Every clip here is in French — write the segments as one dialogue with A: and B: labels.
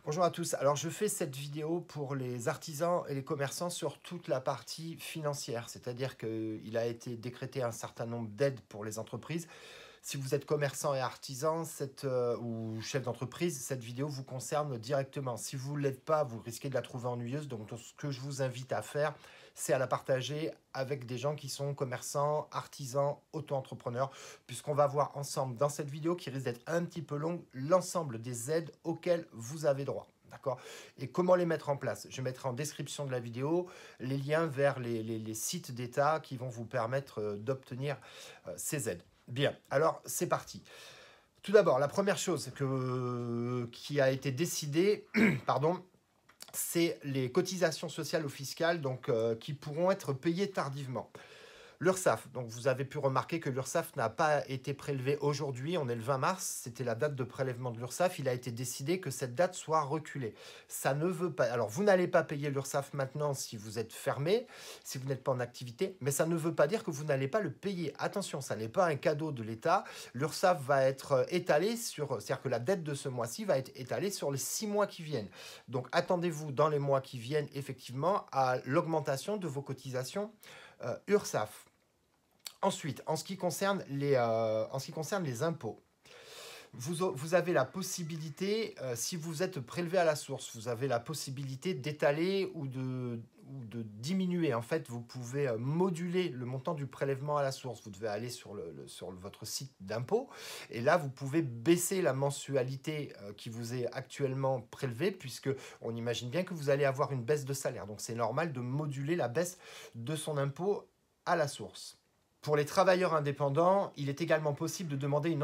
A: Bonjour à tous. Alors, je fais cette vidéo pour les artisans et les commerçants sur toute la partie financière, c'est-à-dire qu'il a été décrété un certain nombre d'aides pour les entreprises. Si vous êtes commerçant et artisan ou chef d'entreprise, cette vidéo vous concerne directement. Si vous ne l'êtes pas, vous risquez de la trouver ennuyeuse. Donc, ce que je vous invite à faire, c'est à la partager avec des gens qui sont commerçants, artisans, auto-entrepreneurs, puisqu'on va voir ensemble dans cette vidéo, qui risque d'être un petit peu longue, l'ensemble des aides auxquelles vous avez droit. D'accord? Et comment les mettre en place? Je mettrai en description de la vidéo les liens vers les sites d'État qui vont vous permettre d'obtenir ces aides. Bien, alors c'est parti. Tout d'abord, la première chose qui a été décidée, pardon, c'est les cotisations sociales ou fiscales qui pourront être payées tardivement. L'URSSAF, donc vous avez pu remarquer que l'URSSAF n'a pas été prélevé aujourd'hui, on est le 20 mars, c'était la date de prélèvement de l'URSSAF, il a été décidé que cette date soit reculée. Ça ne veut pas, alors vous n'allez pas payer l'URSSAF maintenant si vous êtes fermé, si vous n'êtes pas en activité, mais ça ne veut pas dire que vous n'allez pas le payer. Attention, ça n'est pas un cadeau de l'État, l'URSSAF va être étalée c'est-à-dire que la dette de ce mois-ci va être étalée sur les 6 mois qui viennent. Donc attendez-vous dans les mois qui viennent effectivement à l'augmentation de vos cotisations URSSAF. Ensuite, en ce qui concerne les impôts, vous avez la possibilité, si vous êtes prélevé à la source, vous avez la possibilité d'étaler ou de diminuer. En fait, vous pouvez moduler le montant du prélèvement à la source. Vous devez aller sur votre site d'impôt et là, vous pouvez baisser la mensualité qui vous est actuellement prélevée puisque on imagine bien que vous allez avoir une baisse de salaire. Donc, c'est normal de moduler la baisse de son impôt à la source. Pour les travailleurs indépendants, il est également possible de demander une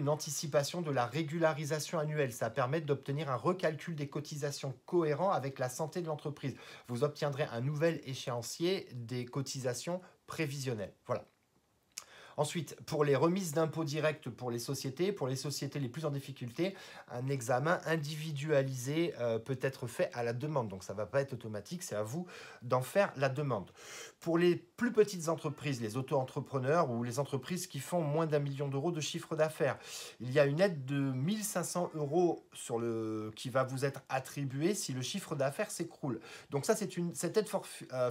A: anticipation de la régularisation annuelle. Ça permet d'obtenir un recalcul des cotisations cohérent avec la santé de l'entreprise. Vous obtiendrez un nouvel échéancier des cotisations prévisionnelles. Voilà. Ensuite, pour les remises d'impôts directs pour les sociétés les plus en difficulté, un examen individualisé peut être fait à la demande. Donc ça ne va pas être automatique, c'est à vous d'en faire la demande. Pour les plus petites entreprises, les auto-entrepreneurs ou les entreprises qui font moins d'1 million d'euros de chiffre d'affaires, il y a une aide de 1 500 euros qui va vous être attribuée si le chiffre d'affaires s'écroule. Donc ça, cette aide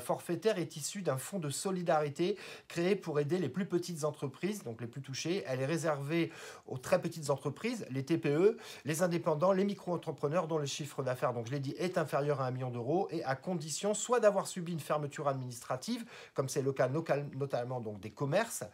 A: forfaitaire est issue d'un fonds de solidarité créé pour aider les plus petites entreprises, donc les plus touchées. Elle est réservée aux très petites entreprises, les TPE, les indépendants, les micro-entrepreneurs dont le chiffre d'affaires, donc je l'ai dit, est inférieur à 1 million d'euros et à condition soit d'avoir subi une fermeture administrative, comme c'est le cas notamment donc des commerces,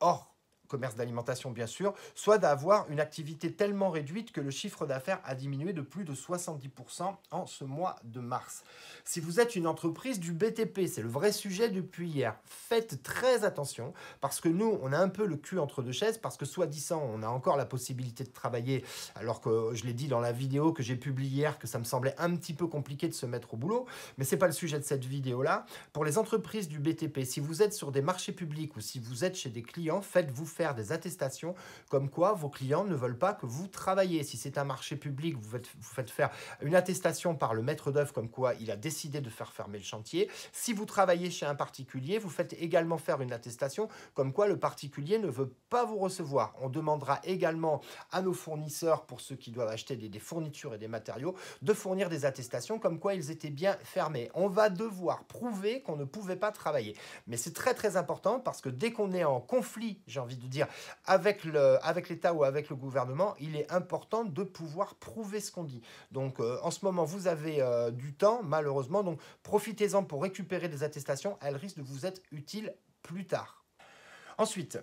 A: hors commerce d'alimentation bien sûr, soit d'avoir une activité tellement réduite que le chiffre d'affaires a diminué de plus de 70% en ce mois de mars. Si vous êtes une entreprise du BTP, c'est le vrai sujet depuis hier, faites très attention parce que nous, on a un peu le cul entre deux chaises parce que soi-disant, on a encore la possibilité de travailler alors que je l'ai dit dans la vidéo que j'ai publiée hier que ça me semblait un petit peu compliqué de se mettre au boulot, mais c'est pas le sujet de cette vidéo-là. Pour les entreprises du BTP, si vous êtes sur des marchés publics ou si vous êtes chez des clients, faites-vous faire des attestations comme quoi vos clients ne veulent pas que vous travaillez. Si c'est un marché public, vous faites faire une attestation par le maître d'œuvre comme quoi il a décidé de faire fermer le chantier. Si vous travaillez chez un particulier, vous faites également faire une attestation comme quoi le particulier ne veut pas vous recevoir. On demandera également à nos fournisseurs, pour ceux qui doivent acheter des fournitures et des matériaux, de fournir des attestations comme quoi ils étaient bien fermés. On va devoir prouver qu'on ne pouvait pas travailler. Mais c'est très très important parce que dès qu'on est en conflit, j'ai envie de dire, avec l'État ou avec le gouvernement, il est important de pouvoir prouver ce qu'on dit. Donc en ce moment, vous avez du temps, malheureusement, donc profitez-en pour récupérer des attestations, elles risquent de vous être utiles plus tard. Ensuite,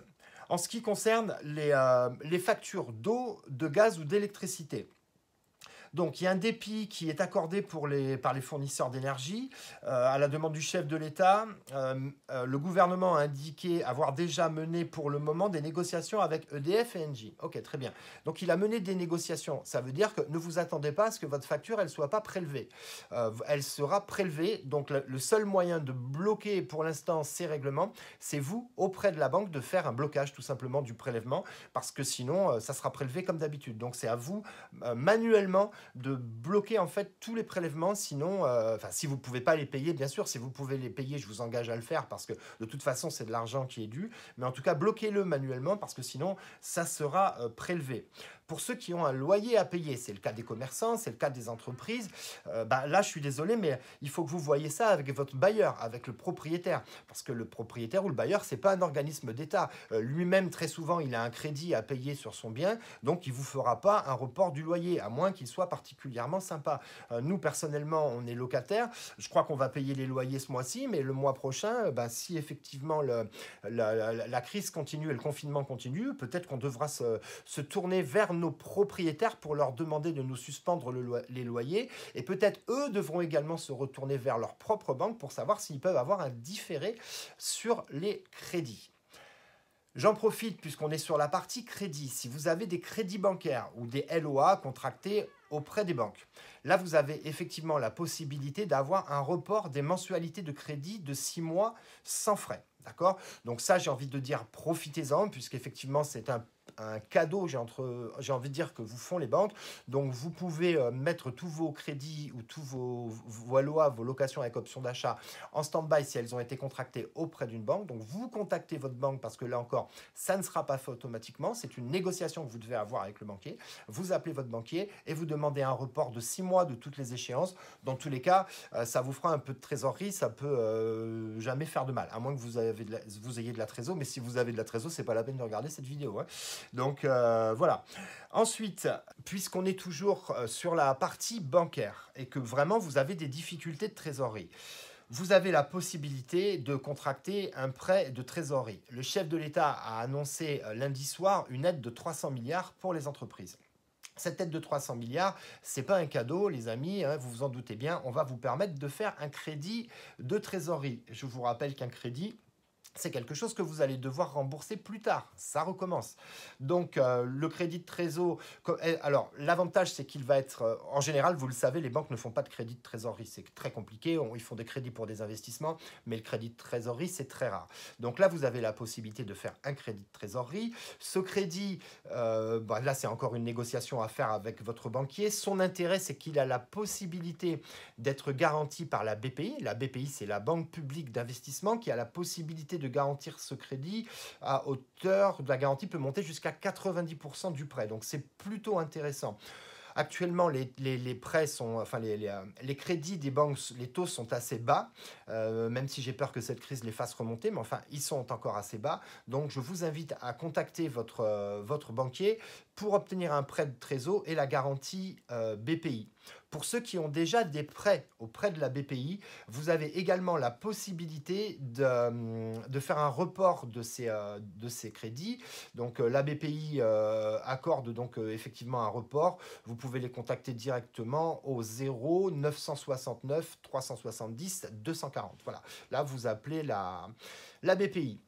A: en ce qui concerne les factures d'eau, de gaz ou d'électricité, donc, il y a un dépit qui est accordé par les fournisseurs d'énergie à la demande du chef de l'État. Le gouvernement a indiqué avoir déjà mené pour le moment des négociations avec EDF et Engie. Ok, très bien. Donc, il a mené des négociations. Ça veut dire que ne vous attendez pas à ce que votre facture, elle ne soit pas prélevée. Elle sera prélevée. Donc, le seul moyen de bloquer pour l'instant ces règlements, c'est vous, auprès de la banque, de faire un blocage tout simplement du prélèvement parce que sinon, ça sera prélevé comme d'habitude. Donc, c'est à vous, manuellement, de bloquer en fait tous les prélèvements, sinon, si vous ne pouvez pas les payer, bien sûr, si vous pouvez les payer, je vous engage à le faire parce que de toute façon, c'est de l'argent qui est dû, mais en tout cas, bloquez-le manuellement parce que sinon, ça sera prélevé. Pour ceux qui ont un loyer à payer, c'est le cas des commerçants, c'est le cas des entreprises, là, je suis désolé, mais il faut que vous voyez ça avec votre bailleur, avec le propriétaire. Parce que le propriétaire ou le bailleur, ce n'est pas un organisme d'État. Lui-même, très souvent, il a un crédit à payer sur son bien, donc il ne vous fera pas un report du loyer, à moins qu'il soit particulièrement sympa. Nous, personnellement, on est locataire. Je crois qu'on va payer les loyers ce mois-ci, mais le mois prochain, si effectivement la crise continue et le confinement continue, peut-être qu'on devra se tourner vers nos propriétaires pour leur demander de nous suspendre les loyers. Et peut-être eux devront également se retourner vers leur propre banque pour savoir s'ils peuvent avoir un différé sur les crédits. J'en profite puisqu'on est sur la partie crédit. Si vous avez des crédits bancaires ou des LOA contractés auprès des banques, là vous avez effectivement la possibilité d'avoir un report des mensualités de crédit de 6 mois sans frais. D'accord? Donc ça, j'ai envie de dire, profitez-en, puisqu'effectivement, c'est un cadeau, j'ai envie de dire, que vous font les banques. Donc, vous pouvez mettre tous vos crédits ou tous vos LOA, vos locations avec option d'achat en stand-by si elles ont été contractées auprès d'une banque. Donc, vous contactez votre banque parce que là encore, ça ne sera pas fait automatiquement. C'est une négociation que vous devez avoir avec le banquier. Vous appelez votre banquier et vous demandez un report de 6 mois de toutes les échéances. Dans tous les cas, ça vous fera un peu de trésorerie. Ça peut jamais faire de mal, à moins que vous ayez de la trésor. Mais si vous avez de la trésor, c'est pas la peine de regarder cette vidéo, hein. Donc voilà. Ensuite, puisqu'on est toujours sur la partie bancaire et que vraiment vous avez des difficultés de trésorerie, vous avez la possibilité de contracter un prêt de trésorerie. Le chef de l'État a annoncé lundi soir une aide de 300 milliards pour les entreprises. Cette aide de 300 milliards, ce n'est pas un cadeau, les amis, hein, vous vous en doutez bien, on va vous permettre de faire un crédit de trésorerie. Je vous rappelle qu'un crédit, c'est quelque chose que vous allez devoir rembourser plus tard. Ça recommence. Donc, le crédit de trésor... Alors, l'avantage, c'est qu'il va être... en général, vous le savez, les banques ne font pas de crédit de trésorerie. C'est très compliqué. Ils font des crédits pour des investissements, mais le crédit de trésorerie, c'est très rare. Donc là, vous avez la possibilité de faire un crédit de trésorerie. Ce crédit, là, c'est encore une négociation à faire avec votre banquier. Son intérêt, c'est qu'il a la possibilité d'être garanti par la BPI. La BPI, c'est la Banque publique d'investissement qui a la possibilité de garantir ce crédit à hauteur de la garantie peut monter jusqu'à 90% du prêt. Donc c'est plutôt intéressant. Actuellement, les prêts sont, enfin les crédits des banques, les taux sont assez bas, même si j'ai peur que cette crise les fasse remonter, mais enfin, ils sont encore assez bas. Donc, je vous invite à contacter votre banquier pour obtenir un prêt de trésor et la garantie BPI. Pour ceux qui ont déjà des prêts auprès de la BPI, vous avez également la possibilité de faire un report de ces crédits. Donc la BPI accorde donc effectivement un report. Vous pouvez les contacter directement au 0 969 370 240. Voilà, là vous appelez la BPI.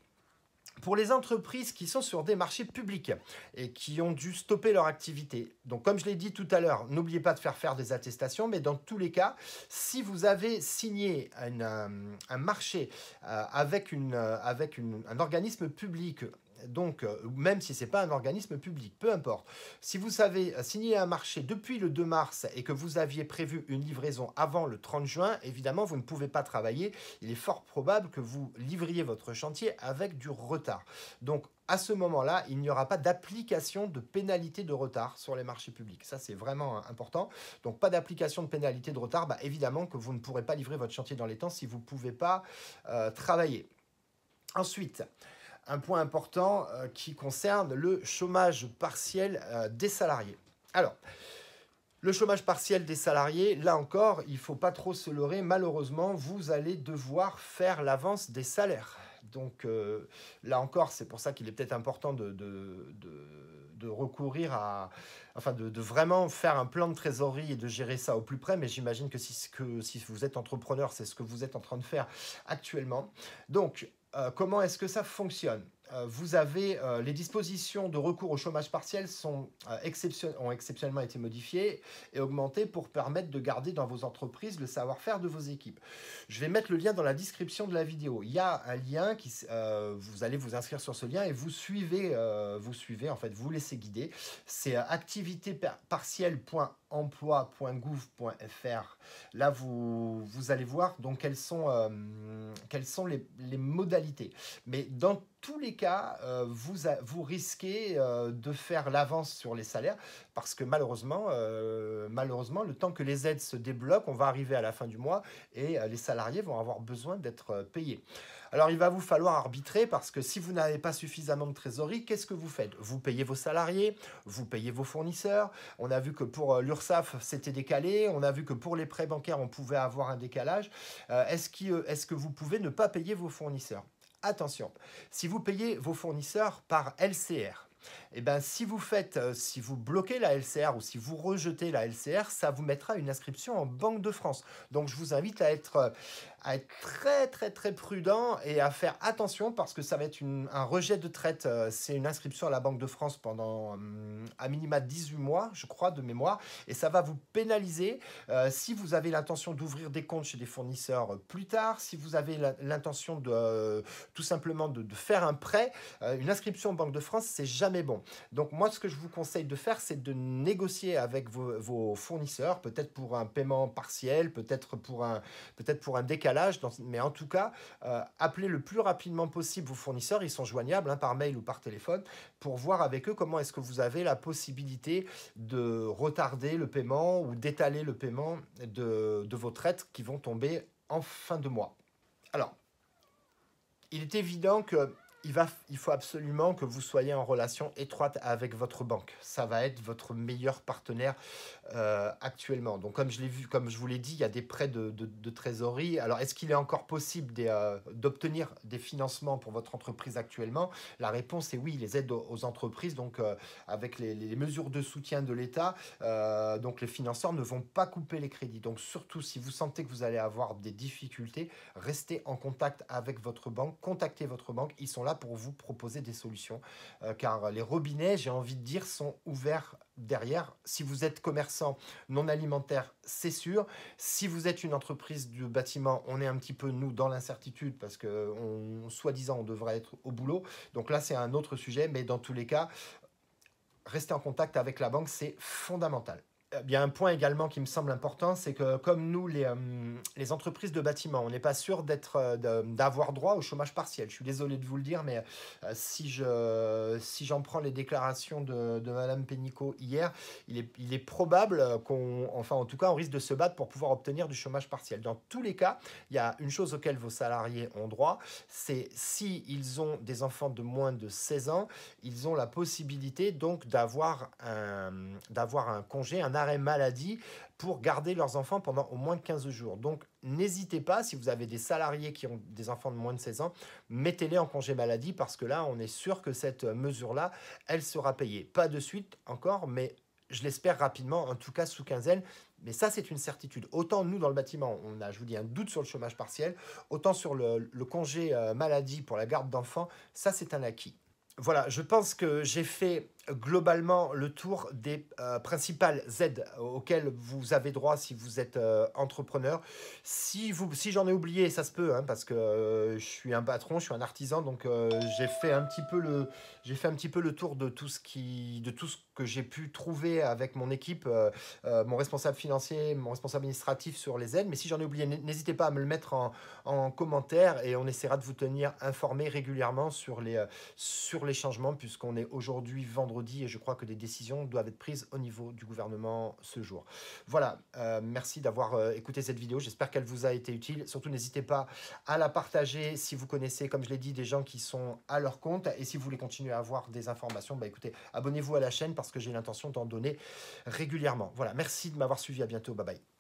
A: Pour les entreprises qui sont sur des marchés publics et qui ont dû stopper leur activité, donc comme je l'ai dit tout à l'heure, n'oubliez pas de faire des attestations, mais dans tous les cas, si vous avez signé un marché avec un organisme public, donc même si ce n'est pas un organisme public, peu importe, si vous avez signé un marché depuis le 2 mars et que vous aviez prévu une livraison avant le 30 juin, évidemment, vous ne pouvez pas travailler. Il est fort probable que vous livriez votre chantier avec du retard. Donc, à ce moment-là, il n'y aura pas d'application de pénalité de retard sur les marchés publics. Ça, c'est vraiment important. Donc, pas d'application de pénalité de retard. Évidemment que vous ne pourrez pas livrer votre chantier dans les temps si vous ne pouvez pas travailler. Ensuite, un point important qui concerne le chômage partiel des salariés. Alors, le chômage partiel des salariés, là encore, il ne faut pas trop se leurrer. Malheureusement, vous allez devoir faire l'avance des salaires. Donc, là encore, c'est pour ça qu'il est peut-être important de recourir à... Enfin, de vraiment faire un plan de trésorerie et de gérer ça au plus près. Mais j'imagine que si vous êtes entrepreneur, c'est ce que vous êtes en train de faire actuellement. Donc, comment est-ce que ça fonctionne? Vous avez les dispositions de recours au chômage partiel ont exceptionnellement été modifiées et augmentées pour permettre de garder dans vos entreprises le savoir-faire de vos équipes. Je vais mettre le lien dans la description de la vidéo. Il y a un lien vous allez vous inscrire sur ce lien et vous suivez, en fait, vous laissez guider. C'est activitépartielle.emploi.gouv.fr. Là, vous allez voir donc quelles sont les modalités. Mais dans tous les cas, vous risquez de faire l'avance sur les salaires parce que malheureusement, le temps que les aides se débloquent, on va arriver à la fin du mois et les salariés vont avoir besoin d'être payés. Alors, il va vous falloir arbitrer parce que si vous n'avez pas suffisamment de trésorerie, qu'est-ce que vous faites? Vous payez vos salariés, vous payez vos fournisseurs. On a vu que pour l'URSSAF, c'était décalé. On a vu que pour les prêts bancaires, on pouvait avoir un décalage. Est-ce que vous pouvez ne pas payer vos fournisseurs? Attention, si vous payez vos fournisseurs par LCR, eh ben, si vous bloquez la LCR ou si vous rejetez la LCR, ça vous mettra une inscription en Banque de France. Donc, je vous invite à être très, très, très prudent et à faire attention parce que ça va être un rejet de traite. C'est une inscription à la Banque de France pendant à minima 18 mois, je crois, de mémoire. Et ça va vous pénaliser si vous avez l'intention d'ouvrir des comptes chez des fournisseurs plus tard, si vous avez l'intention de tout simplement de faire un prêt. Une inscription en Banque de France, c'est jamais bon. Donc moi, ce que je vous conseille de faire, c'est de négocier avec vos fournisseurs, peut-être pour un paiement partiel, peut-être pour un décalage, mais en tout cas, appelez le plus rapidement possible vos fournisseurs, ils sont joignables hein, par mail ou par téléphone, pour voir avec eux comment est-ce que vous avez la possibilité de retarder le paiement ou d'étaler le paiement de vos traites qui vont tomber en fin de mois. Alors, il est évident que il faut absolument que vous soyez en relation étroite avec votre banque. Ça va être votre meilleur partenaire actuellement. Donc, comme je vous l'ai dit, il y a des prêts de trésorerie. Alors, est-ce qu'il est encore possible d'obtenir des financements pour votre entreprise actuellement? La réponse est oui, les aides aux entreprises, donc avec les mesures de soutien de l'État, donc les financeurs ne vont pas couper les crédits. Donc, surtout, si vous sentez que vous allez avoir des difficultés, restez en contact avec votre banque, contactez votre banque, ils sont là pour vous proposer des solutions, car les robinets, j'ai envie de dire, sont ouverts derrière. Si vous êtes commerçant non alimentaire, c'est sûr. Si vous êtes une entreprise du bâtiment, on est un petit peu, nous, dans l'incertitude, parce que soi-disant, on devrait être au boulot. Donc là, c'est un autre sujet, mais dans tous les cas, rester en contact avec la banque, c'est fondamental. Il y a un point également qui me semble important, c'est que comme nous, les entreprises de bâtiment, on n'est pas sûr d'avoir droit au chômage partiel. Je suis désolé de vous le dire, mais si j'en prends les déclarations de Madame Pénicaud hier, il est probable enfin en tout cas, on risque de se battre pour pouvoir obtenir du chômage partiel. Dans tous les cas, il y a une chose auquel vos salariés ont droit, c'est s'ils ont des enfants de moins de 16 ans, ils ont la possibilité donc d'avoir un congé, un arrêt maladie pour garder leurs enfants pendant au moins 15 jours. Donc, n'hésitez pas, si vous avez des salariés qui ont des enfants de moins de 16 ans, mettez-les en congé maladie parce que là, on est sûr que cette mesure-là, elle sera payée. Pas de suite encore, mais je l'espère rapidement, en tout cas sous quinzaine. Mais ça, c'est une certitude. Autant nous, dans le bâtiment, on a, je vous dis, un doute sur le chômage partiel, autant sur le congé maladie pour la garde d'enfants, ça, c'est un acquis. Voilà, je pense que j'ai fait globalement le tour des principales aides auxquelles vous avez droit si vous êtes entrepreneur. Si j'en ai oublié, ça se peut, hein, parce que je suis un patron, je suis un artisan, donc j'ai fait un petit peu le tour de tout ce que j'ai pu trouver avec mon équipe, mon responsable financier, mon responsable administratif sur les aides. Mais si j'en ai oublié, n'hésitez pas à me le mettre en commentaire et on essaiera de vous tenir informé régulièrement sur les changements, puisqu'on est aujourd'hui vendredi et je crois que des décisions doivent être prises au niveau du gouvernement ce jour. Voilà, merci d'avoir écouté cette vidéo, j'espère qu'elle vous a été utile. Surtout, n'hésitez pas à la partager si vous connaissez, comme je l'ai dit, des gens qui sont à leur compte. Et si vous voulez continuer à avoir des informations, bah écoutez, abonnez-vous à la chaîne parce que j'ai l'intention d'en donner régulièrement. Voilà, merci de m'avoir suivi, à bientôt, bye bye.